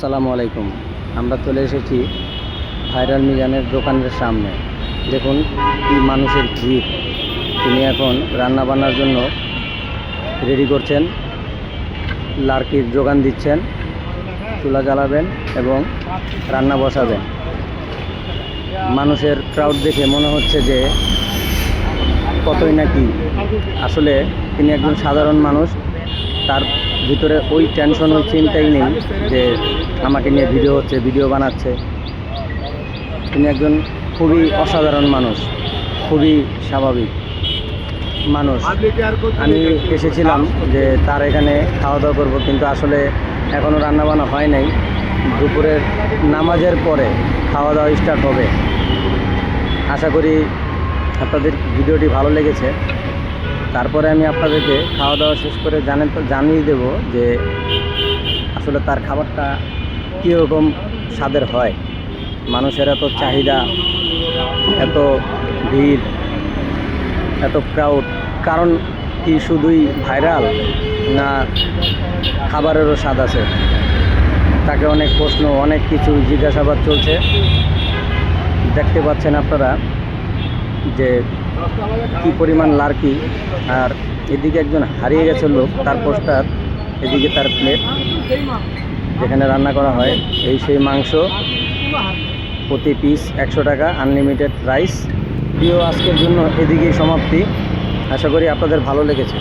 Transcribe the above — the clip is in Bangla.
আসসালামু আলাইকুম। আমরা চলে এসেছি ভাইরাল মিজানের দোকানের সামনে। দেখুন কি মানুষের ভিড়। তিনি এখন রান্না বান্নার জন্য রেডি করছেন, লার্কির যোগান দিচ্ছেন, চুলা জ্বালাবেন এবং রান্না বসাবেন। মানুষের ক্রাউড দেখে মনে হচ্ছে যে কতই নাকি। আসলে তিনি একজন সাধারণ মানুষ, তার ভিতরে ওই টেনশন, ওই চিন্তাই নেই যে আমাকে নিয়ে ভিডিও হচ্ছে, ভিডিও বানাচ্ছে। তিনি একজন খুবই অসাধারণ মানুষ, খুবই স্বাভাবিক মানুষ। আমি এসেছিলাম যে তার এখানে খাওয়া দাওয়া করবো, কিন্তু আসলে এখনও রান্নাবান্না হয় নাই। দুপুরের নামাজের পরে খাওয়া দাওয়া স্টার্ট হবে। আশা করি আপনাদের ভিডিওটি ভালো লেগেছে। তারপরে আমি আপনাদেরকে খাওয়া দাওয়া শেষ করে জানিয়ে দেব যে আসলে তার খাবারটা কীরকম স্বাদের হয়। মানুষের এত চাহিদা, এত ভিড়, এত ক্রাউড, কারণ কি শুধুই ভাইরাল, না খাবারেরও স্বাদ আছে? তাকে অনেক প্রশ্ন, অনেক কিছু জিজ্ঞাসাবাদ চলছে। দেখতে পাচ্ছেন আপনারা যে কি পরিমাণ লার্কি। আর এদিকে একজন হারিয়ে গেছে লোক, তার পোস্টার, এদিকে তার প্লেট যেখানে রান্না করা হয়। এই সেই মাংস, প্রতি পিস 100 টাকা, আনলিমিটেড রাইস। প্রিয়, আজকের জন্য এদিকেই সমাপ্তি। আশা করি আপনাদের ভালো লেগেছে।